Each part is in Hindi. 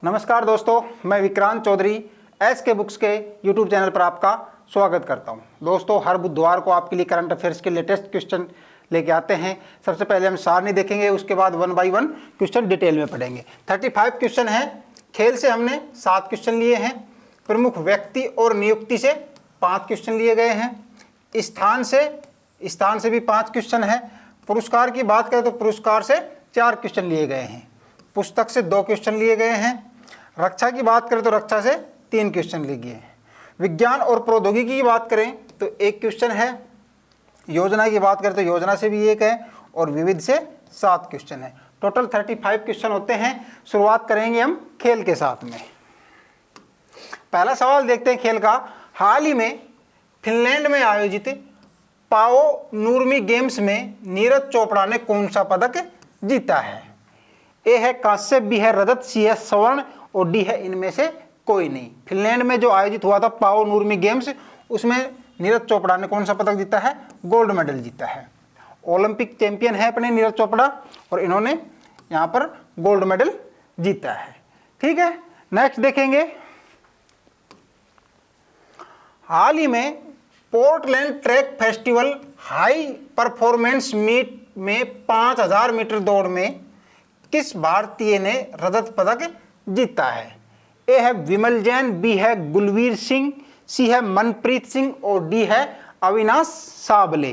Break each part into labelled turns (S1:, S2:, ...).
S1: नमस्कार दोस्तों, मैं विक्रांत चौधरी एस के बुक्स के यूट्यूब चैनल पर आपका स्वागत करता हूं। दोस्तों, हर बुधवार को आपके लिए करंट अफेयर्स के लेटेस्ट क्वेश्चन लेके आते हैं। सबसे पहले हम सारणी देखेंगे, उसके बाद 1 बाय 1 क्वेश्चन डिटेल में पढ़ेंगे। 35 क्वेश्चन हैं। खेल से हमने 7 क्वेश्चन लिए हैं। प्रमुख व्यक्ति और नियुक्ति से 5 क्वेश्चन लिए गए हैं। स्थान से भी 5 क्वेश्चन है। पुरस्कार की बात करें तो पुरस्कार से 4 क्वेश्चन लिए गए हैं। पुस्तक से 2 क्वेश्चन लिए गए हैं। रक्षा की बात करें तो रक्षा से 3 क्वेश्चन लिए गए हैं। विज्ञान और प्रौद्योगिकी की बात करें तो 1 क्वेश्चन है। योजना की बात करें तो योजना से भी 1 है और विविध से 7 क्वेश्चन है। टोटल 35 क्वेश्चन होते हैं। शुरुआत करेंगे हम खेल के साथ में। पहला सवाल देखते हैं खेल का। हाल ही में फिनलैंड में आयोजित पाओ नूर्मी गेम्स में नीरज चोपड़ा ने कौन सा पदक जीता है? ए है कांस्य, बी है रजत, सी है स्वर्ण और डी है इनमें से कोई नहीं। फिनलैंड में जो आयोजित हुआ था पाओ नूर्मी गेम्स, उसमें नीरज चोपड़ा ने कौन सा पदक जीता है? गोल्ड मेडल जीता है। ओलंपिक चैंपियन है अपने नीरज चोपड़ा और इन्होंने यहाँ पर गोल्ड मेडल जीता है। ठीक है, नेक्स्ट देखेंगे। हाल ही में Portland track festival high performance meet में 5000 मीटर दौड़ में किस भारतीय ने रजत पदक जीता है? ए है विमल जैन, बी है गुलवीर सिंह, सी है मनप्रीत सिंह और डी है अविनाश साबले।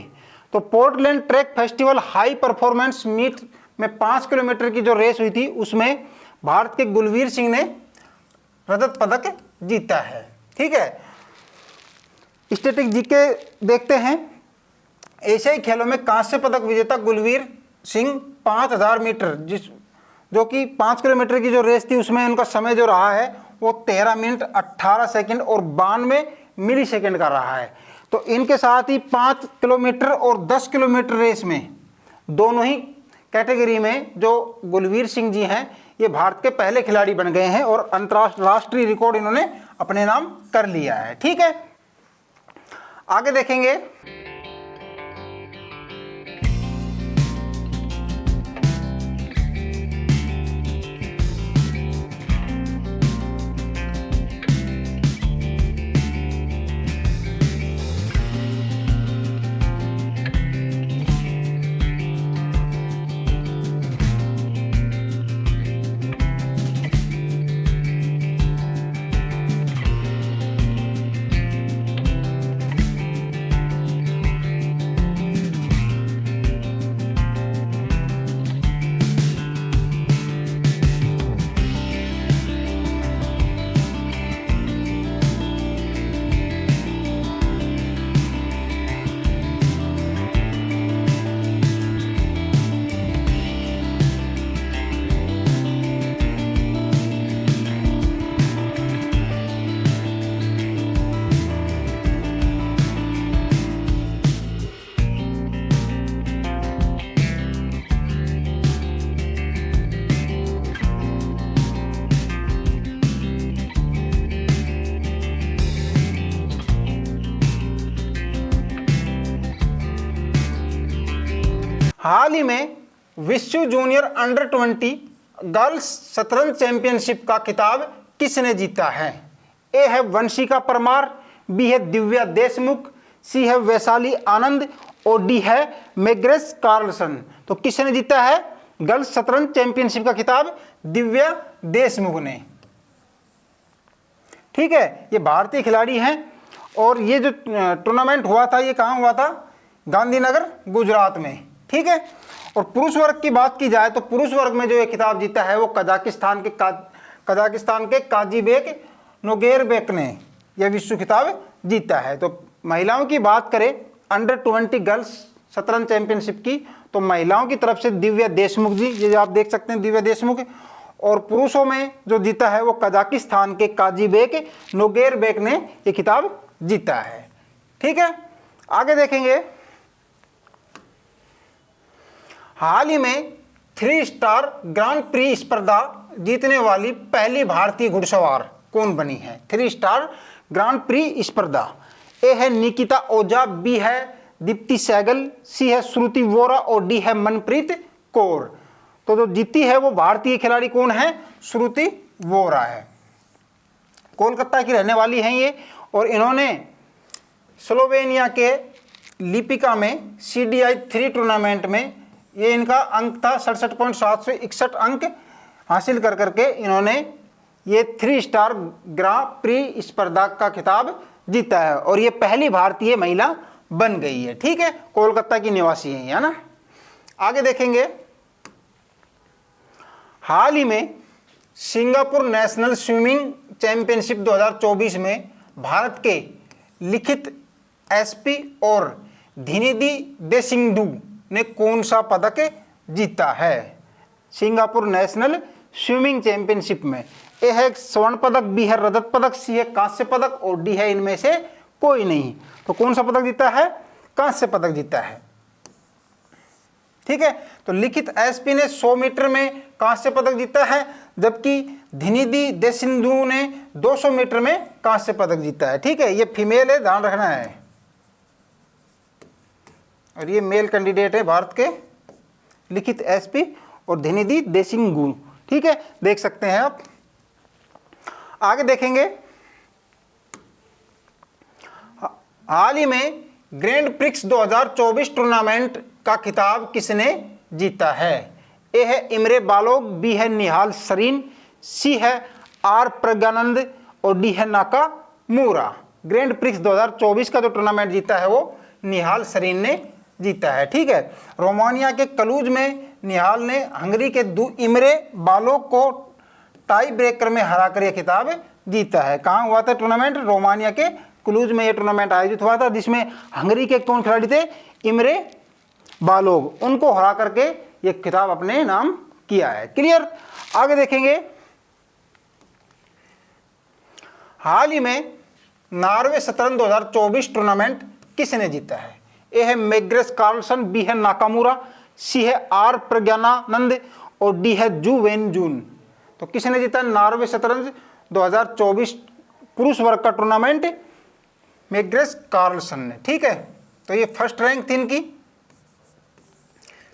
S1: तो Portland track festival high performance meet में 5 किलोमीटर की जो रेस हुई थी, उसमें भारत के गुलवीर सिंह ने रजत पदक जीता है। ठीक है, स्टैटिक जीके देखते हैं। एशियाई खेलों में कांस्य पदक विजेता गुलवीर सिंह 5000 मीटर जो कि 5 किलोमीटर की जो रेस थी, उसमें उनका समय जो रहा है वो 13 मिनट 18 सेकंड और 92 मिली सेकेंड का रहा है। तो इनके साथ ही 5 किलोमीटर और 10 किलोमीटर रेस में दोनों ही कैटेगरी में जो गुलवीर सिंह जी हैं, ये भारत के पहले खिलाड़ी बन गए हैं और अंतर्राष्ट्रीय रिकॉर्ड इन्होंने अपने नाम कर लिया है। ठीक है, आगे देखेंगे। हाल ही में विश्व जूनियर अंडर 20 गर्ल्स शतरंज चैंपियनशिप का खिताब किसने जीता है? ए है वंशिका परमार, बी है दिव्या देशमुख, सी है वैशाली आनंद और डी है मेग्रेस कार्लसन। तो किसने जीता है गर्ल्स शतरंज चैंपियनशिप का खिताब? दिव्या देशमुख ने। ठीक है, ये भारतीय खिलाड़ी हैं और ये जो टूर्नामेंट हुआ था, ये कहाँ हुआ था? गांधीनगर, गुजरात में। ठीक है, और पुरुष वर्ग की बात की जाए तो पुरुष वर्ग में जो ये खिताब जीता है वो कजाकिस्तान के काजीबेक नोगेरबेक ने यह विश्व खिताब जीता है। तो महिलाओं की बात करें अंडर 20 गर्ल्स शतरंज चैंपियनशिप की, तो महिलाओं की तरफ से दिव्या देशमुख जी, ये आप देख सकते हैं दिव्या देशमुख, और पुरुषों में जो जीता है वो कजाकिस्तान के काजीबेक नोगेरबेक ने ये खिताब जीता है। ठीक है, आगे देखेंगे। हाल ही में 3 स्टार ग्रांड प्री स्पर्धा जीतने वाली पहली भारतीय घुड़सवार कौन बनी है? 3 स्टार ग्रांड प्री स्पर्धा। ए है निकिता ओझा, बी है दीप्ति सहगल, सी है श्रुति वोरा और डी है मनप्रीत कौर। तो जो जीती है वो भारतीय खिलाड़ी कौन है? श्रुति वोरा है। कोलकाता की रहने वाली हैं ये, और इन्होंने स्लोवेनिया के लिपिका में CDI 3 टूर्नामेंट में ये इनका अंक था 67.761 अंक हासिल कर करके इन्होंने ये 3 स्टार ग्रां प्री स्पर्धा का खिताब जीता है, और ये पहली भारतीय महिला बन गई है। ठीक है, कोलकाता की निवासी है ना। आगे देखेंगे, हाल ही में सिंगापुर नेशनल स्विमिंग चैंपियनशिप 2024 में भारत के लिखित SP और धिनिधि देसिंगडू ने कौन सा पदक जीता है? सिंगापुर नेशनल स्विमिंग चैंपियनशिप में ए है स्वर्ण पदक, बी है रजत पदक, सी है कांस्य पदक और डी है इनमें से कोई नहीं। तो कौन सा पदक जीता है? कांस्य पदक जीता है। ठीक है, तो लिखित SP ने 100 मीटर में कांस्य पदक जीता है, जबकि धिनिधि देसिंगडू ने 200 मीटर में कांस्य पदक जीता है। ठीक है, ये फीमेल है, ध्यान रखना है, और ये मेल कैंडिडेट है भारत के लिखित SP और धिनिधि देसिंगडू। ठीक है, देख सकते हैं आप। आगे देखेंगे, हाल ही में ग्रैंड प्रिक्स 2024 टूर्नामेंट का खिताब किसने जीता है? ए है इमरे बालोग, बी है निहाल सरीन, सी है आर प्रज्ञानंद और डी है नाकामुरा। ग्रैंड प्रिक्स 2024 का जो टूर्नामेंट जीता है वो निहाल सरीन ने जीता है। ठीक है, रोमानिया के कलूज में निहाल ने हंगरी के इमरे बालोग को टाई ब्रेकर में हराकर यह खिताब जीता है। कहाँ हुआ था टूर्नामेंट? रोमानिया के क्लूज में यह टूर्नामेंट आयोजित हुआ था, जिसमें हंगरी के कौन खिलाड़ी थे? इमरे बालोग, उनको हरा करके ये खिताब अपने नाम किया है। क्लियर? आगे देखेंगे, हाल ही में नॉर्वे शतरंज 2024 टूर्नामेंट किसने जीता है? ए है मैग्नस कार्लसन, बी है नाकामुरा, सी है आर प्रज्ञानानंद और डी है जू वेन जून। तो किसने जीता नॉर्वे शतरंज 2024 पुरुष वर्ग का टूर्नामेंट? मैग्नस कार्लसन ने। ठीक है, तो ये फर्स्ट रैंक थी इनकी।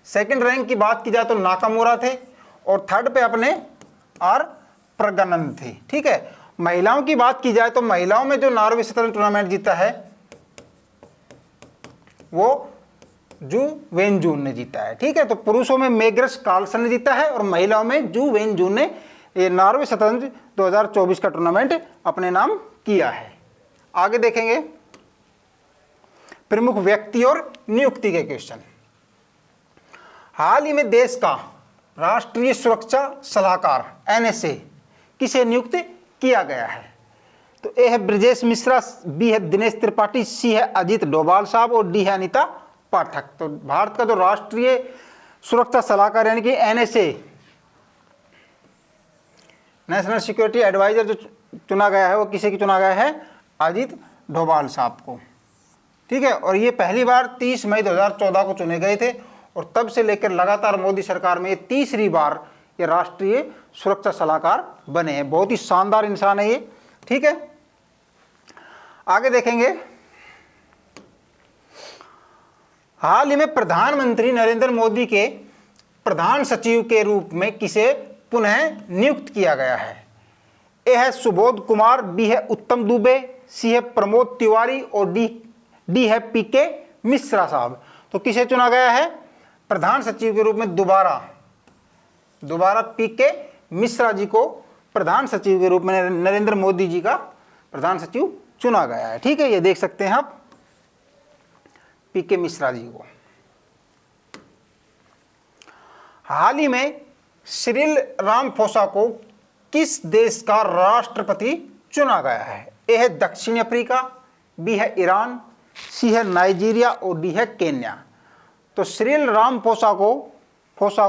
S1: सेकंड रैंक की बात की जाए तो नाकामुरा थे, और थर्ड पे अपने आर प्रज्ञानंद थे। ठीक है, महिलाओं की बात की जाए तो महिलाओं में जो नॉर्वे शतरंज टूर्नामेंट जीता है वो जू वेन जून ने जीता है। ठीक है, तो पुरुषों में मैग्नस कार्लसन ने जीता है और महिलाओं में जू वेन जून ने ये नॉर्वे शतरंज 2024 का टूर्नामेंट अपने नाम किया है। आगे देखेंगे, प्रमुख व्यक्ति और नियुक्ति के क्वेश्चन। हाल ही में देश का राष्ट्रीय सुरक्षा सलाहकार NSA किसे नियुक्त किया गया है? तो ए है ब्रजेश मिश्रा, बी है दिनेश त्रिपाठी, सी है अजीत डोभाल साहब और डी है अनीता पाठक। तो भारत का जो राष्ट्रीय सुरक्षा सलाहकार यानी कि NSA नेशनल सिक्योरिटी एडवाइजर जो चुना गया है वो किसे की चुना गया है? अजीत डोभाल साहब को। ठीक है, और ये पहली बार 30 मई 2014 को चुने गए थे, और तब से लेकर लगातार मोदी सरकार में ये तीसरी बार ये राष्ट्रीय सुरक्षा सलाहकार बने हैं। बहुत ही शानदार इंसान है ये। ठीक है, आगे देखेंगे, हाल ही में प्रधानमंत्री नरेंद्र मोदी के प्रधान सचिव के रूप में किसे पुनः नियुक्त किया गया है? ए है सुबोध कुमार, बी है उत्तम दुबे, सी है प्रमोद तिवारी और डी है PK मिश्रा साहब। तो किसे चुना गया है प्रधान सचिव के रूप में? दोबारा PK मिश्रा जी को प्रधान सचिव के रूप में नरेंद्र मोदी जी का प्रधान सचिव चुना गया है। ठीक है, ये देख सकते हैं आप PK मिश्रा जी को। हाल ही में सिरिल रामाफोसा को किस देश का राष्ट्रपति चुना गया है? ए है दक्षिण अफ्रीका, बी है ईरान, सी है नाइजीरिया और डी है केन्या। तो सिरिल रामाफोसा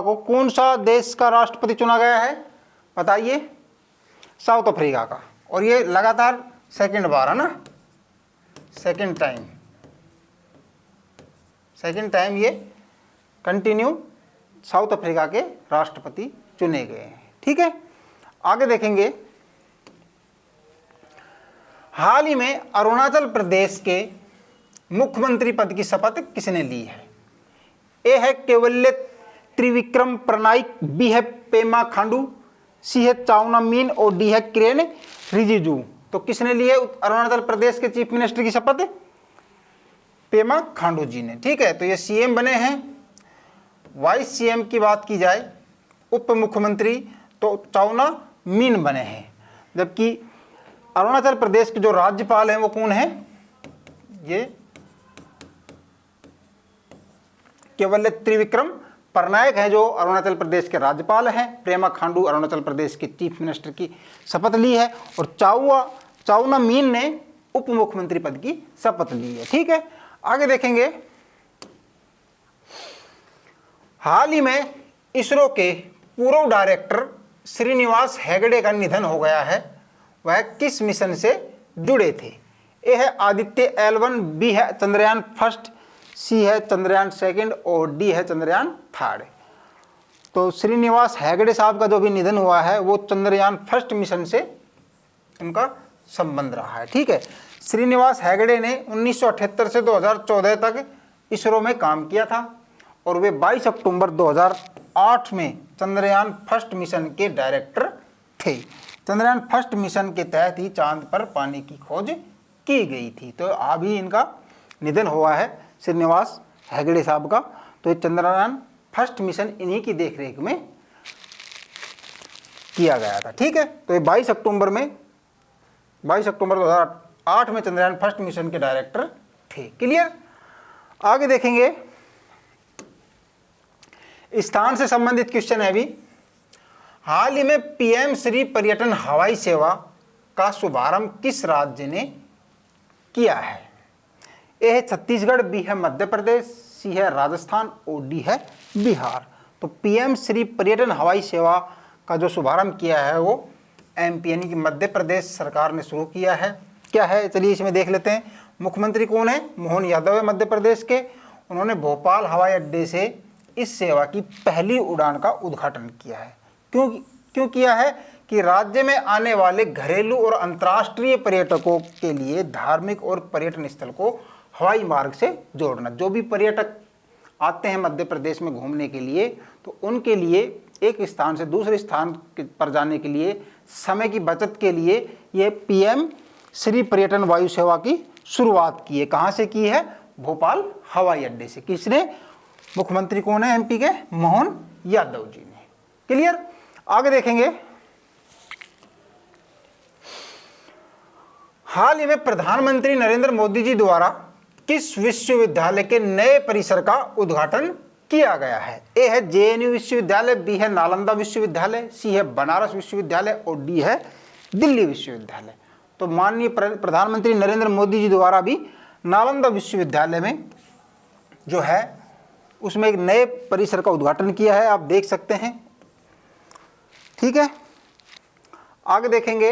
S1: को कौन सा देश का राष्ट्रपति चुना गया है बताइए? साउथ अफ्रीका का, और ये लगातार सेकंड बार है ना, सेकंड टाइम ये कंटिन्यू साउथ अफ्रीका के राष्ट्रपति चुने गए हैं। ठीक है, आगे देखेंगे, हाल ही में अरुणाचल प्रदेश के मुख्यमंत्री पद की शपथ किसने ली है? ए है केवल्य त्रिविक्रम प्रनायक, बी है पेमा खांडू, सी है चाउना मीन और डी है किरेन रिजिजू। तो किसने लिए अरुणाचल प्रदेश के चीफ मिनिस्टर की शपथ? पेमा खांडू जी ने। ठीक है, तो ये सीएम बने हैं। वाइस सीएम की बात की जाए, उप मुख्यमंत्री, तो चाउना मीन बने हैं। जबकि अरुणाचल प्रदेश के जो राज्यपाल हैं वो कौन है? ये केवल त्रिविक्रम पटनायक है जो अरुणाचल प्रदेश के राज्यपाल हैं। पेमा खांडू अरुणाचल प्रदेश के चीफ मिनिस्टर की शपथ ली है और चाउना मीन ने उप मुख्यमंत्री पद की शपथ ली है। ठीक है, आगे देखेंगे। हाल ही में इसरो के पूर्व डायरेक्टर श्रीनिवास हेगड़े का निधन हो गया है। वह किस मिशन से जुड़े थे? ए है आदित्य L1, बी है चंद्रयान फर्स्ट, सी है चंद्रयान सेकंड और डी है चंद्रयान थर्ड। तो श्रीनिवास हेगड़े साहब का जो भी निधन हुआ है वो चंद्रयान फर्स्ट मिशन से उनका संबंध रहा है। ठीक है, श्रीनिवास हेगड़े ने 1978 से 2014 तक इसरो में काम किया था और वे 22 अक्टूबर 2008 में चंद्रयान फर्स्ट मिशन के डायरेक्टर थे। चंद्रयान फर्स्ट मिशन के तहत ही चांद पर पानी की खोज की गई थी। तो अभी इनका निधन हुआ है श्रीनिवास हेगड़े साहब का। तो ये चंद्रयान फर्स्ट मिशन इन्हीं की देखरेख में किया गया था। ठीक है, तो ये 22 अक्टूबर 2008 में चंद्रयान फर्स्ट मिशन के डायरेक्टर थे। क्लियर? आगे देखेंगे, स्थान से संबंधित क्वेश्चन है अभी। हाल ही में पीएम श्री पर्यटन हवाई सेवा का शुभारंभ किस राज्य ने किया है? ए है छत्तीसगढ़, बी है मध्य प्रदेश, सी है राजस्थान और डी है बिहार। तो पीएम श्री पर्यटन हवाई सेवा का जो शुभारंभ किया है वो एमपी यानी कि मध्य प्रदेश सरकार ने शुरू किया है। क्या है, चलिए इसमें देख लेते हैं। मुख्यमंत्री कौन है? मोहन यादव है मध्य प्रदेश के। उन्होंने भोपाल हवाई अड्डे से इस सेवा की पहली उड़ान का उद्घाटन किया है। क्यों किया है? कि राज्य में आने वाले घरेलू और अंतर्राष्ट्रीय पर्यटकों के लिए धार्मिक और पर्यटन स्थल को हवाई मार्ग से जोड़ना। जो भी पर्यटक आते हैं मध्य प्रदेश में घूमने के लिए, तो उनके लिए एक स्थान से दूसरे स्थान पर जाने के लिए समय की बचत के लिए ये पीएम श्री पर्यटन वायु सेवा की शुरुआत की है। कहाँ से की है? भोपाल हवाई अड्डे से। किसने? मुख्यमंत्री कौन है एमपी के? मोहन यादव जी ने। क्लियर? आगे देखेंगे। हाल ही में प्रधानमंत्री नरेंद्र मोदी जी द्वारा किस विश्वविद्यालय के नए परिसर का उद्घाटन किया गया है? ए है जेएनयू विश्वविद्यालय, बी है नालंदा विश्वविद्यालय, सी है बनारस विश्वविद्यालय और डी है दिल्ली विश्वविद्यालय। तो माननीय प्रधानमंत्री नरेंद्र मोदी जी द्वारा भी नालंदा विश्वविद्यालय में जो है उसमें एक नए परिसर का उद्घाटन किया है, आप देख सकते हैं। ठीक है, आगे देखेंगे।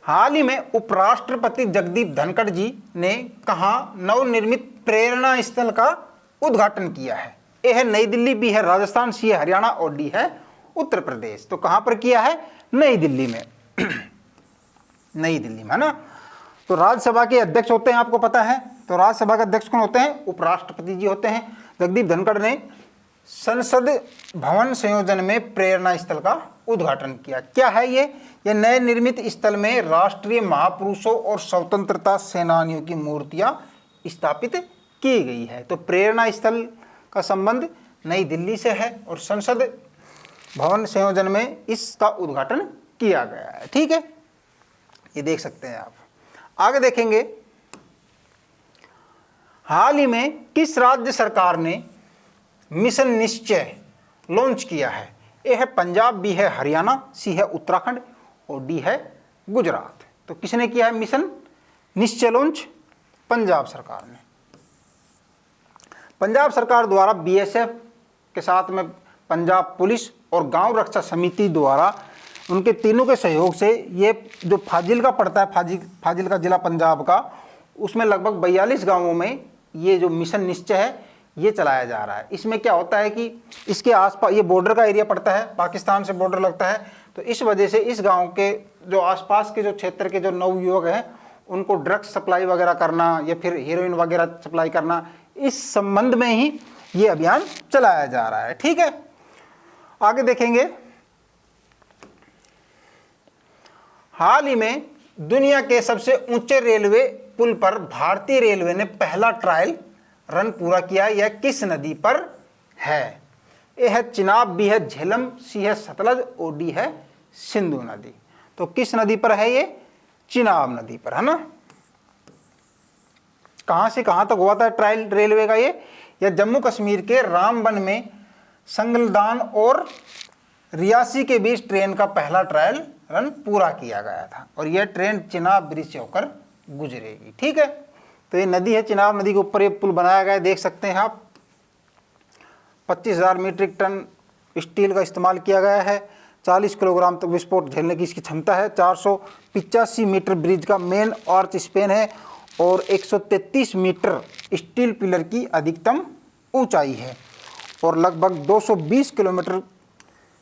S1: हाल ही में उपराष्ट्रपति जगदीप धनखड़ जी ने कहाँ नवनिर्मित प्रेरणा स्थल का उद्घाटन किया है? ए है नई दिल्ली, बी है राजस्थान, सी है हरियाणा और डी है उत्तर प्रदेश। तो कहाँ पर किया है? नई दिल्ली में। नई दिल्ली में, है ना। तो राज्यसभा के अध्यक्ष होते हैं, आपको पता है। तो राज्यसभा के अध्यक्ष कौन होते हैं? उपराष्ट्रपति जी होते हैं। जगदीप धनखड़ ने संसद भवन संयोजन में प्रेरणा स्थल का उद्घाटन किया। क्या है ये? नए निर्मित स्थल में राष्ट्रीय महापुरुषों और स्वतंत्रता सेनानियों की मूर्तियां स्थापित की गई है। तो प्रेरणा स्थल का संबंध नई दिल्ली से है और संसद भवन संयोजन में इसका उद्घाटन किया गया है। ठीक है, ये देख सकते हैं आप। आगे देखेंगे। हाल ही में किस राज्य सरकार ने मिशन निश्चय लॉन्च किया है? ए है पंजाब, बी है हरियाणा, सी है उत्तराखंड और डी है गुजरात। तो किसने किया है मिशन निश्चय लॉन्च? पंजाब सरकार ने। पंजाब सरकार द्वारा बीएसएफ के साथ में पंजाब पुलिस और गांव रक्षा समिति द्वारा उनके तीनों के सहयोग से ये जो फाजिल्का पड़ता है, फाजिल्का जिला पंजाब का, उसमें लगभग 42 गांवों में ये जो मिशन निश्चय है ये चलाया जा रहा है। इसमें क्या होता है कि इसके आसपास ये बॉर्डर का एरिया पड़ता है, पाकिस्तान से बॉर्डर लगता है। तो इस वजह से इस गांव के जो आसपास के जो क्षेत्र के जो नवयुवक हैं उनको ड्रग्स सप्लाई वगैरह करना या फिर हीरोइन वगैरह सप्लाई करना, इस संबंध में ही ये अभियान चलाया जा रहा है। ठीक है, आगे देखेंगे, हाल ही में दुनिया के सबसे ऊंचे रेलवे पुल पर भारतीय रेलवे ने पहला ट्रायल रन पूरा किया। यह किस नदी पर है? ए है चिनाब, बी है झेलम, सी है सतलज और डी है सिंधु नदी। तो किस नदी पर है ये? चिनाब नदी पर, है ना। कहां से कहां तक हुआ था ट्रायल रेलवे का ये? यह जम्मू कश्मीर के रामबन में संगलदान और रियासी के बीच ट्रेन का पहला ट्रायल रन पूरा किया गया था और यह ट्रेन चिनाब ब्रिज से होकर गुजरेगी। ठीक है, तो ये नदी है, चिनाब नदी के ऊपर ये पुल बनाया गया है, देख सकते हैं आप। 25,000 मीट्रिक टन स्टील का इस्तेमाल किया गया है। 40 किलोग्राम तक विस्फोट झेलने की इसकी क्षमता है। 485 मीटर ब्रिज का मेन आर्च स्पेन है और 133 मीटर स्टील पिलर की अधिकतम ऊंचाई है और लगभग 220 किलोमीटर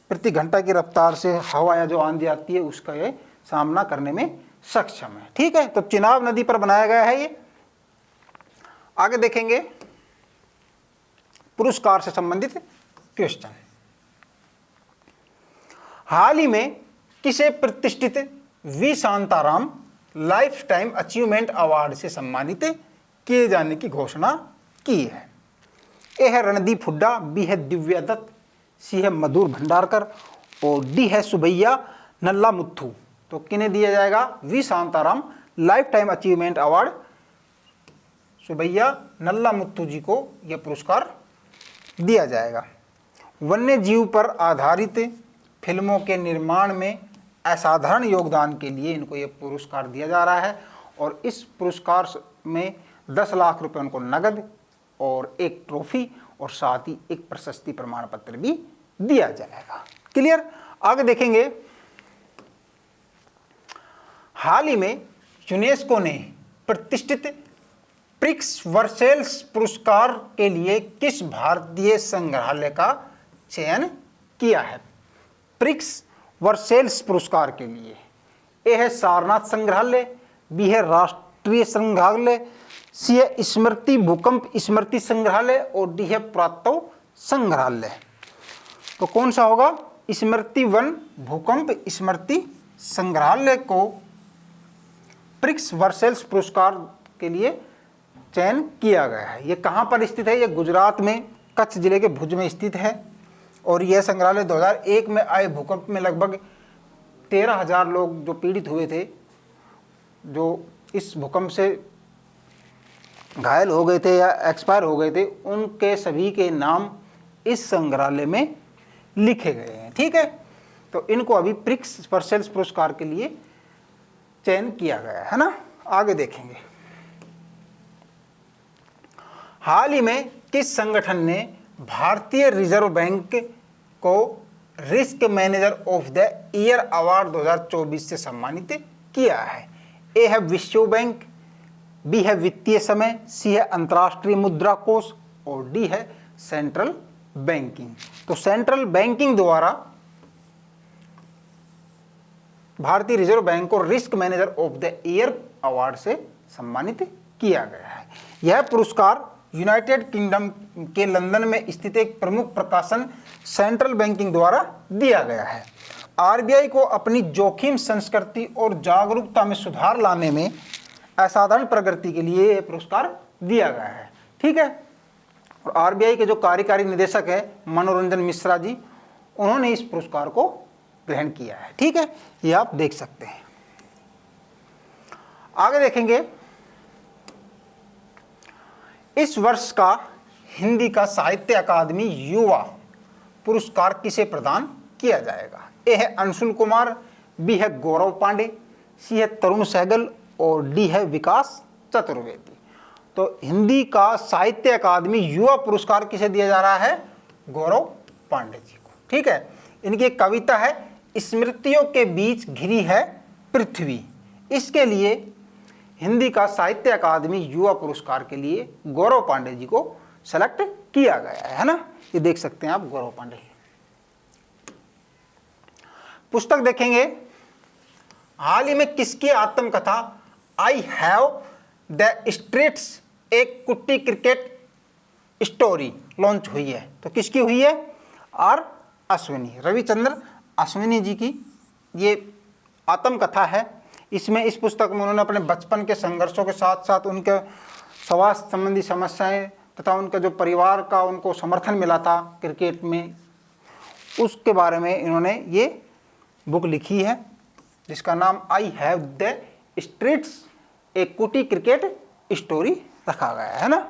S1: प्रति घंटा की रफ्तार से हवा या जो आंधी आती है उसका ये सामना करने में सक्षम है। ठीक है, तो चिनाब नदी पर बनाया गया है ये। आगे देखेंगे पुरस्कार से संबंधित क्वेश्चन। हाल ही में किसे प्रतिष्ठित V Shantaram life time achievement award से सम्मानित किए जाने की घोषणा की है? ए है रणदीप हुड्डा, बी है दिव्या दत्त, सी है मधुर भंडारकर और डी है सुबैया नल्ला मुथु। तो किन्हें दिया जाएगा V Shantaram life time achievement award? Subbaiah Nalla Muthu जी को यह पुरस्कार दिया जाएगा। वन्य जीव पर आधारित फिल्मों के निर्माण में असाधारण योगदान के लिए इनको यह पुरस्कार दिया जा रहा है और इस पुरस्कार में 10 लाख रुपए उनको नगद और एक ट्रॉफी और साथ ही एक प्रशस्ति प्रमाण पत्र भी दिया जाएगा। क्लियर? आगे देखेंगे, हाल ही में यूनेस्को ने प्रतिष्ठित प्रिक्स वर्सेल्स पुरस्कार के लिए किस भारतीय संग्रहालय का चयन किया है? प्रिक्स वर्सेल्स पुरस्कार के लिए ए है सारनाथ संग्रहालय, बी है राष्ट्रीय संग्रहालय, सी है स्मृति भूकंप स्मृति संग्रहालय और डी है पुरातत्व संग्रहालय। तो कौन सा होगा? स्मृति वन भूकंप स्मृति संग्रहालय को प्रिक्स वर्सेल्स पुरस्कार के लिए चयन किया गया है। ये कहाँ पर स्थित है? ये गुजरात में कच्छ जिले के भुज में स्थित है और यह संग्रहालय 2001 में आए भूकंप में लगभग 13,000 लोग जो पीड़ित हुए थे, जो इस भूकंप से घायल हो गए थे या एक्सपायर हो गए थे, उनके सभी के नाम इस संग्रहालय में लिखे गए हैं। ठीक है, तो इनको अभी प्रिक्स वर्सेल्स पुरस्कार के लिए चयन किया गया है ना। आगे देखेंगे, हाल ही में किस संगठन ने भारतीय रिजर्व बैंक को risk manager of the year award 2024 से सम्मानित किया है? ए है विश्व बैंक, बी है वित्तीय समय, सी है अंतर्राष्ट्रीय मुद्रा कोष और डी है सेंट्रल बैंकिंग। तो सेंट्रल बैंकिंग द्वारा भारतीय रिजर्व बैंक को risk manager of the year award से सम्मानित किया गया है। यह पुरस्कार यूनाइटेड किंगडम के लंदन में स्थित एक प्रमुख प्रकाशन सेंट्रल बैंकिंग द्वारा दिया गया है। आरबीआई को अपनी जोखिम संस्कृति और जागरूकता में सुधार लाने में असाधारण प्रगति के लिए यह पुरस्कार दिया गया है। ठीक है, और आरबीआई के जो कार्यकारी निदेशक है मनोरंजन मिश्रा जी, उन्होंने इस पुरस्कार को ग्रहण किया है। ठीक है, ये आप देख सकते हैं। आगे देखेंगे, इस वर्ष का हिंदी का साहित्य अकादमी युवा पुरस्कार किसे प्रदान किया जाएगा? ए है अंशुल कुमार, बी है गौरव पांडे, सी है तरुण सहगल और डी है विकास चतुर्वेदी। तो हिंदी का साहित्य अकादमी युवा पुरस्कार किसे दिया जा रहा है? गौरव पांडे जी को। ठीक है, इनकी एक कविता है स्मृतियों के बीच घिरी है पृथ्वी। इसके लिए हिंदी का साहित्य अकादमी युवा पुरस्कार के लिए गौरव पांडे जी को सेलेक्ट किया गया है ना। ये देख सकते हैं आप, गौरव पांडे। पुस्तक देखेंगे, हाल ही में किसकी आत्मकथा आई हैव द स्ट्रीट्स एक कुट्टी क्रिकेट स्टोरी लॉन्च हुई है? तो किसकी हुई है? आर अश्विनी, रविचंद्र अश्विनी जी की ये आत्मकथा है। इसमें इस पुस्तक में उन्होंने अपने बचपन के संघर्षों के साथ साथ उनके स्वास्थ्य संबंधी समस्याएं तथा उनका जो परिवार का उनको समर्थन मिला था क्रिकेट में, उसके बारे में इन्होंने ये बुक लिखी है जिसका नाम आई हैव द स्ट्रीट्स ए कुटी क्रिकेट स्टोरी रखा गया है ना।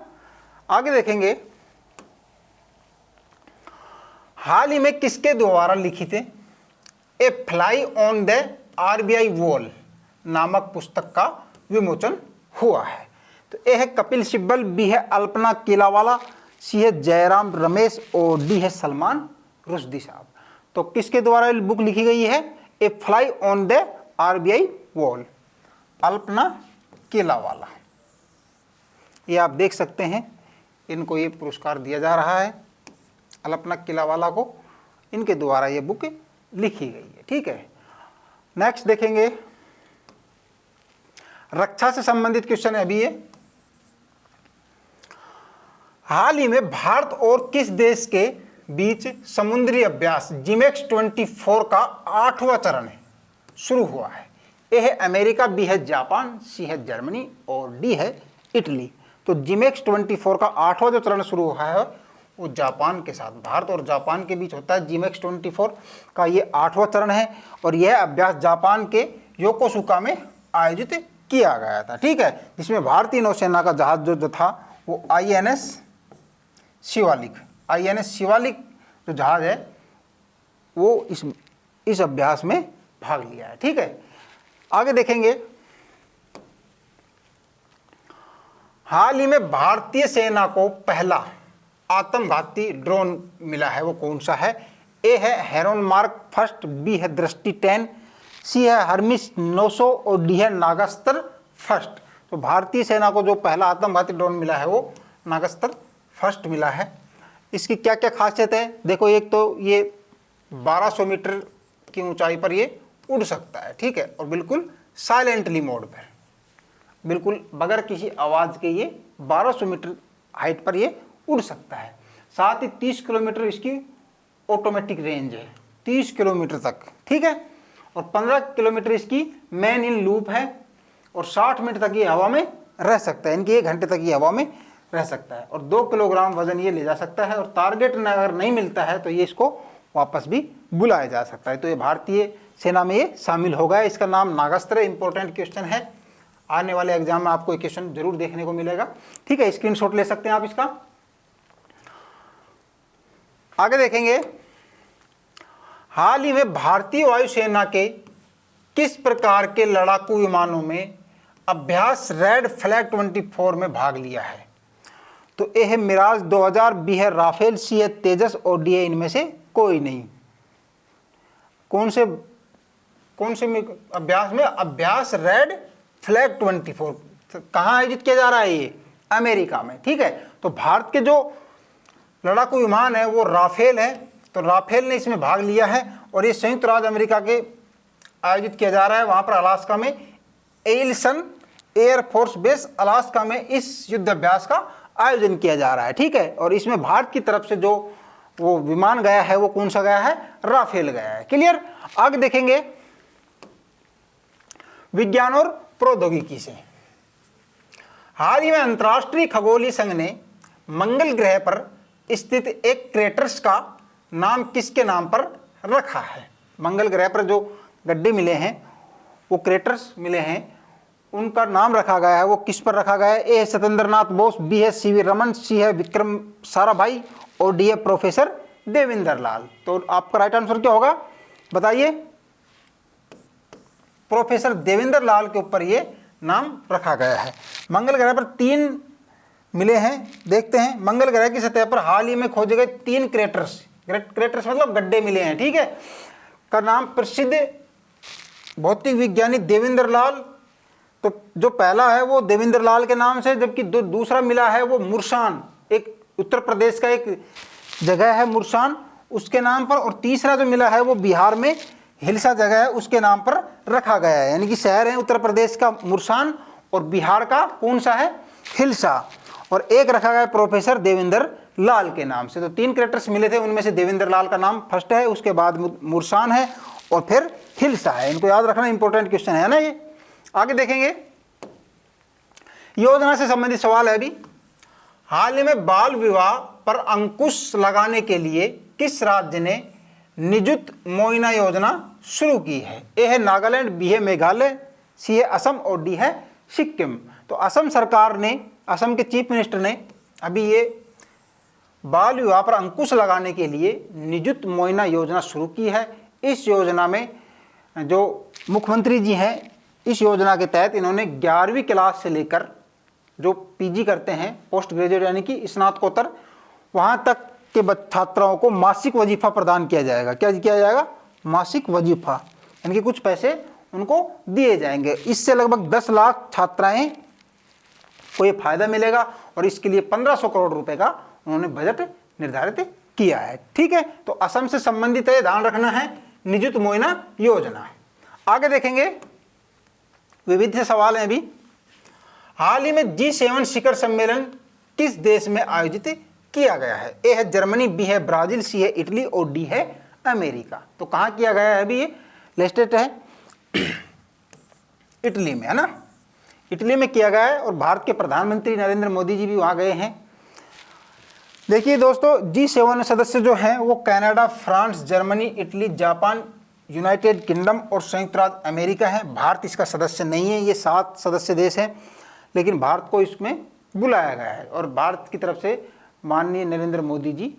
S1: आगे देखेंगे, हाल ही में किसके द्वारा लिखित a fly on the RBI wall नामक पुस्तक का विमोचन हुआ है। तो ए है कपिल सिब्बल, बी है अल्पना केलावाला, सी है जयराम रमेश और डी है सलमान रुश्दी साहब। तो किसके द्वारा बुक लिखी गई है? A fly on the RBI wall, Alpana Kilawala. ये आप देख सकते हैं, इनको ये पुरस्कार दिया जा रहा है, अल्पना केलावाला को, इनके द्वारा ये बुक लिखी गई है। ठीक है, नेक्स्ट देखेंगे, रक्षा से संबंधित क्वेश्चन है अभी ये। हाल ही में भारत और किस देश के बीच समुद्री अभ्यास जिमेक्स 24 का 8वां चरण शुरू हुआ है? ए है अमेरिका, बी है जापान, सी है जर्मनी और डी है इटली। तो जिमेक्स 24 का 8वां जो चरण शुरू हुआ है वो जापान के साथ, भारत और जापान के बीच होता है। जिमेक्स 24 का ये 8वां चरण है और यह अभ्यास जापान के योकोसुका में आयोजित किया गया था। ठीक है, जिसमें भारतीय नौसेना का जहाज जो था वो INS शिवालिक जो जहाज है वो इस अभ्यास में भाग लिया है। ठीक है, आगे देखेंगे, हाल ही में भारतीय सेना को पहला आत्मघाती ड्रोन मिला है, वो कौन सा है? ए है हेरोन मार्क फर्स्ट, बी है दृष्टि 10, सी है हर्मिस 900 और डी है नागास्त्र फर्स्ट। तो भारतीय सेना को जो पहला आत्मघाती ड्रोन मिला है वो नागास्त्र फर्स्ट मिला है। इसकी क्या क्या खासियत है? देखो, एक तो ये 1200 मीटर की ऊंचाई पर ये उड़ सकता है। ठीक है, और बिल्कुल साइलेंटली मोड पर, बिल्कुल बगैर किसी आवाज़ के ये 1200 मीटर हाइट पर ये उड़ सकता है। साथ ही 30 किलोमीटर इसकी ऑटोमेटिक रेंज है, 30 किलोमीटर तक। ठीक है, और 15 किलोमीटर इसकी मैन इन लूप है और 60 मिनट तक ये हवा में रह सकता है, इनकी 1 घंटे तक ये हवा में रह सकता है और 2 किलोग्राम वजन ये ले जा सकता है। और टारगेट अगर नहीं मिलता है तो ये इसको वापस भी बुलाया जा सकता है। तो ये भारतीय सेना में ये शामिल हो गया। इसका नाम नागास्त्र। इंपॉर्टेंट क्वेश्चन है, आने वाले एग्जाम में आपको ये क्वेश्चन जरूर देखने को मिलेगा। ठीक है, स्क्रीनशॉट ले सकते हैं आप इसका। आगे देखेंगे, हाल ही में भारतीय वायुसेना के किस प्रकार के लड़ाकू विमानों में अभ्यास रेड फ्लैग 24 में भाग लिया है? तो ए है मिराज 2000, बी है राफेल, सी है तेजस और डी है इनमें से कोई नहीं। कौन से अभ्यास में? अभ्यास रेड फ्लैग 24 कहाँ आयोजित किया जा रहा है? ये अमेरिका में। ठीक है, तो भारत के जो लड़ाकू विमान है वो राफेल है, तो राफेल ने इसमें भाग लिया है और ये संयुक्त राज्य अमेरिका के आयोजित किया जा रहा है। वहाँ पर अलास्का में एलिसन एयरफोर्स बेस अलास्का में इस युद्ध अभ्यास का आयोजन किया जा रहा है। ठीक है, और इसमें भारत की तरफ से जो वो विमान गया है वो कौन सा गया है? राफेल गया है। क्लियर। आगे देखेंगे, विज्ञान और प्रौद्योगिकी से। हाल ही में अंतर्राष्ट्रीय खगोलीय संघ ने मंगल ग्रह पर स्थित एक क्रेटर्स का नाम किसके नाम पर रखा है? मंगल ग्रह पर जो गड्ढे मिले हैं, वो क्रेटर्स मिले हैं, उनका नाम रखा गया है, वो किस पर रखा गया है? ए है सत्येंद्रनाथ बोस, बी है CV रमन, सी है विक्रम साराभाई और डी है प्रोफेसर देवेंद्र लाल। तो आपका राइट आंसर क्या होगा बताइए? प्रोफेसर देवेंद्र लाल के ऊपर ये नाम रखा गया है। मंगल ग्रह पर 3 मिले हैं, देखते हैं। मंगल ग्रह की सतह पर हाल ही में खोजे गए 3 क्रेटर्स मतलब गड्ढे मिले हैं। ठीक है, का नाम प्रसिद्ध भौतिक विज्ञानी देवेंद्र लाल, तो जो पहला है वो देवेंद्र लाल के नाम से, जबकि दूसरा मिला है वो मुरसान, एक उत्तर प्रदेश का एक जगह है मुरसान, उसके नाम पर, और तीसरा जो मिला है वो बिहार में हिलसा जगह है उसके नाम पर रखा गया है। यानी कि शहर है उत्तर प्रदेश का मुरसान और बिहार का कौन सा है? हिलसा। और एक रखा गया है प्रोफेसर देवेंद्र लाल के नाम से। तो 3 कैरेक्टर्स मिले थे, उनमें से देवेंद्र लाल का नाम फर्स्ट है, उसके बाद मुरसान है और फिर हिल्सा है। इनको याद रखना, इंपॉर्टेंट क्वेश्चन है ना ये। आगे देखेंगे, योजना से संबंधित सवाल है अभी। हाल ही में बाल विवाह पर अंकुश लगाने के लिए किस राज्य ने निजुत मोइना योजना शुरू की है? ए है नागालैंड, बी है मेघालय, सी है असम और डी है सिक्किम। तो असम सरकार ने, असम के चीफ मिनिस्टर ने अभी ये बाल विवाह पर अंकुश लगाने के लिए निजुत मोइना योजना शुरू की है। इस योजना में जो मुख्यमंत्री जी हैं, इस योजना के तहत इन्होंने 11वीं क्लास से लेकर जो पीजी करते हैं, पोस्ट ग्रेजुएट यानी कि स्नातकोत्तर, वहाँ तक के छात्राओं को मासिक वजीफा प्रदान किया जाएगा। क्या किया जाएगा? मासिक वजीफा, यानी कि कुछ पैसे उनको दिए जाएंगे। इससे लगभग 10 लाख छात्राएं को ये फायदा मिलेगा और इसके लिए 1500 करोड़ रुपए का उन्होंने बजट निर्धारित किया है। ठीक है, तो असम से संबंधित है, ध्यान रखना है, निजुत मोइना योजना। आगे देखेंगे, विविध से सवाल हैं अभी। हाल ही में G7 शिखर सम्मेलन किस देश में आयोजित किया गया है? ए है जर्मनी, बी है ब्राजील, सी है इटली और डी है अमेरिका। तो कहाँ किया गया है अभी? ये लिस्टेड है इटली में, है ना, इटली में किया गया है और भारत के प्रधानमंत्री नरेंद्र मोदी जी भी वहाँ गए हैं। देखिए दोस्तों, G7 सदस्य जो हैं वो Canada, France, Germany, Italy, Japan, United kingdom और संयुक्त राज्य अमेरिका है। भारत इसका सदस्य नहीं है। ये 7 सदस्य देश हैं, लेकिन भारत को इसमें बुलाया गया है और भारत की तरफ से माननीय नरेंद्र मोदी जी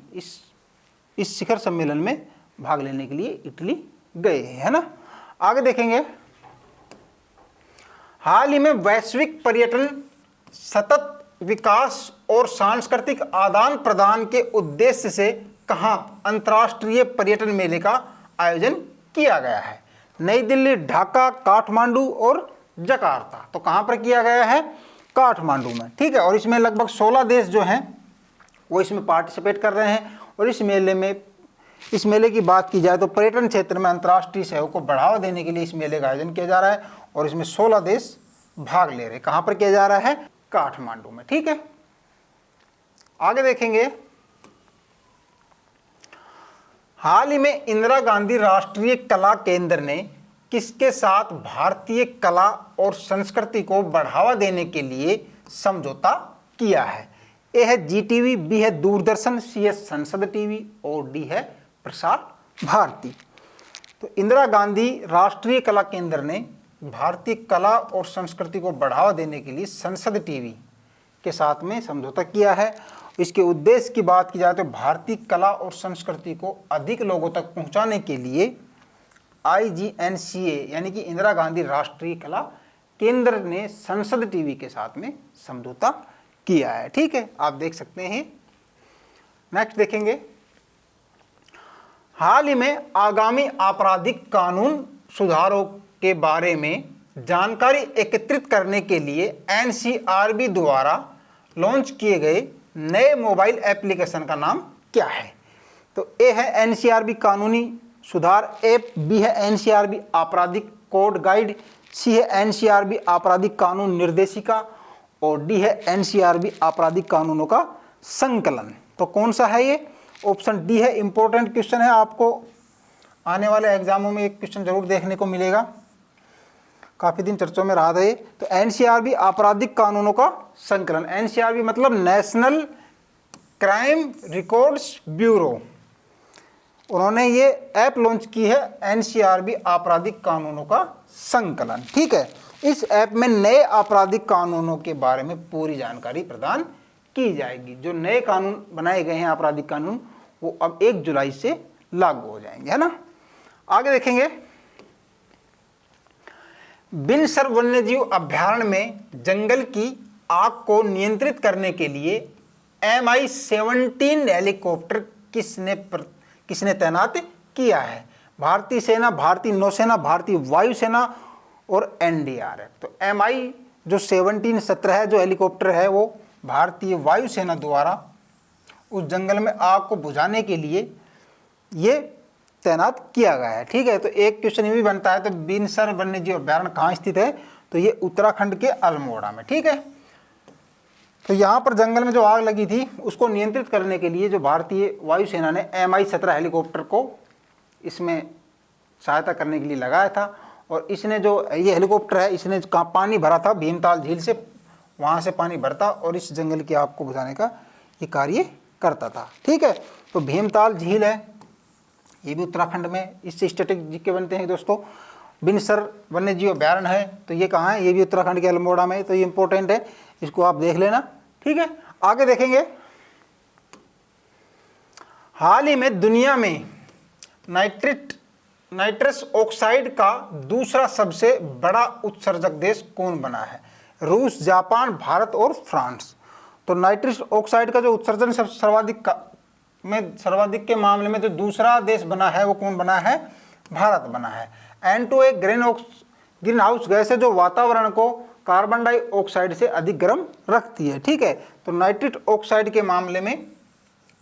S1: इस शिखर सम्मेलन में भाग लेने के लिए इटली गए हैं, है ना। आगे देखेंगे, हाल ही में वैश्विक पर्यटन, सतत विकास और सांस्कृतिक आदान प्रदान के उद्देश्य से कहाँ अंतर्राष्ट्रीय पर्यटन मेले का आयोजन किया गया है? नई दिल्ली, ढाका, काठमांडू और जकार्ता। तो कहाँ पर किया गया है? काठमांडू में। ठीक है, और इसमें लगभग 16 देश जो हैं वो इसमें पार्टिसिपेट कर रहे हैं। और इस मेले की बात की जाए तो पर्यटन क्षेत्र में अंतर्राष्ट्रीय सहयोग को बढ़ावा देने के लिए इस मेले का आयोजन किया जा रहा है और इसमें 16 देश भाग ले रहे हैं। कहाँ पर किया जा रहा है? काठमांडू में। ठीक है, आगे देखेंगे, हाल ही में इंदिरा गांधी राष्ट्रीय कला केंद्र ने किसके साथ भारतीय कला और संस्कृति को बढ़ावा देने के लिए समझौता किया है? ए है GTV, बी है दूरदर्शन, सी है संसद टीवी और डी है प्रसार भारती। तो इंदिरा गांधी राष्ट्रीय कला केंद्र ने भारतीय कला और संस्कृति को बढ़ावा देने के लिए संसद टीवी के साथ में समझौता किया है। इसके उद्देश्य की बात की जाए तो भारतीय कला और संस्कृति को अधिक लोगों तक पहुंचाने के लिए IGNCA यानी कि इंदिरा गांधी राष्ट्रीय कला केंद्र ने संसद टीवी के साथ में समझौता किया है। ठीक है, आप देख सकते हैं। नेक्स्ट देखेंगे, हाल ही में आगामी आपराधिक कानून सुधारों के बारे में जानकारी एकत्रित करने के लिए NCRB द्वारा लॉन्च किए गए नए मोबाइल एप्लीकेशन का नाम क्या है? तो ए है NCRB कानूनी सुधार ऐप, बी है NCRB आपराधिक कोड गाइड, सी है NCRB आपराधिक कानून निर्देशिका और डी है NCRB आपराधिक कानूनों का संकलन। तो कौन सा है ये? ऑप्शन डी है। इंपॉर्टेंट क्वेश्चन है, आपको आने वाले एग्जामों में एक क्वेश्चन जरूर देखने को मिलेगा, काफ़ी दिन चर्चों में रहा था ये। तो NCRB आपराधिक कानूनों का संकलन, NCRB मतलब नेशनल क्राइम रिकॉर्ड्स ब्यूरो, उन्होंने ये ऐप लॉन्च की है NCRB आपराधिक कानूनों का संकलन। ठीक है, इस ऐप में नए आपराधिक कानूनों के बारे में पूरी जानकारी प्रदान की जाएगी। जो नए कानून बनाए गए हैं आपराधिक कानून, वो अब 1 जुलाई से लागू हो जाएंगे, है ना। आगे देखेंगे, बिनसर वन्यजीव अभ्यारण्य में जंगल की आग को नियंत्रित करने के लिए MI-17 हेलीकॉप्टर किसने तैनात किया है? भारतीय सेना, भारतीय नौसेना, भारतीय वायुसेना और NDRF। तो MI-17 है जो हेलीकॉप्टर है, वो भारतीय वायुसेना द्वारा उस जंगल में आग को बुझाने के लिए ये तैनात किया गया है। ठीक है, तो एक क्वेश्चन ये भी बनता है, तो बिनसर वन्यजीव अभ्यारण्य कहाँ स्थित है? तो ये उत्तराखंड के अल्मोड़ा में। ठीक है, तो यहाँ पर जंगल में जो आग लगी थी उसको नियंत्रित करने के लिए जो भारतीय वायुसेना ने Mi-17 हेलीकॉप्टर को इसमें सहायता करने के लिए लगाया था। और इसने जो ये हेलीकॉप्टर है इसने पानी भरा था भीमताल झील से, वहाँ से पानी भरता और इस जंगल की आग को बुझाने का ये कार्य करता था। ठीक है, तो भीमताल झील है, ये भी उत्तराखंड में, इससे स्टैटिक जीके बनते हैं दोस्तों। बिनसर वन्य जीव अभ्यारण्य है, तो ये कहाँ है, ये भी उत्तराखंड के अल्मोड़ा में है, तो ये इंपॉर्टेंट है, इसको आप देख लेना। ठीक है, आगे देखेंगे। हाल ही में दुनिया में नाइट्रस ऑक्साइड का दूसरा सबसे बड़ा उत्सर्जक देश कौन बना है? रूस, जापान, भारत और फ्रांस। तो नाइट्रस ऑक्साइड का जो उत्सर्जन सर्वाधिक के मामले में जो दूसरा देश बना है वो कौन बना है? भारत बना है। N2 एक ग्रीन हाउस गैस है जो वातावरण को कार्बन डाइऑक्साइड से अधिक गर्म रखती है। ठीक है, तो नाइट्रस ऑक्साइड के मामले में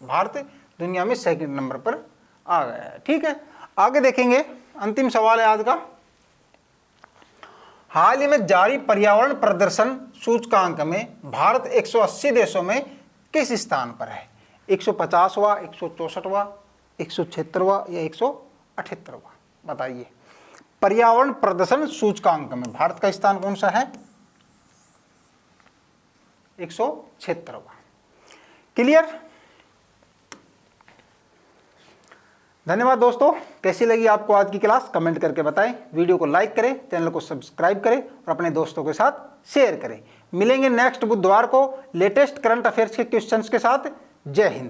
S1: भारत दुनिया में सेकंड नंबर पर आ गया है। ठीक है, आगे देखेंगे। अंतिम सवाल है आज का। हाल ही में जारी पर्यावरण प्रदर्शन सूचकांक में भारत 180 देशों में किस स्थान पर है? 150वां, 164वां, 176वां या 178वां? बताइए। पर्यावरण प्रदर्शन सूचकांक में भारत का स्थान कौन सा है? 176वां। क्लियर? धन्यवाद दोस्तों। कैसी लगी आपको आज की क्लास कमेंट करके बताएं। वीडियो को लाइक करें, चैनल को सब्सक्राइब करें और अपने दोस्तों के साथ शेयर करें। मिलेंगे नेक्स्ट बुधवार को लेटेस्ट करंट अफेयर्स के क्वेश्चंस के साथ। जय हिंद।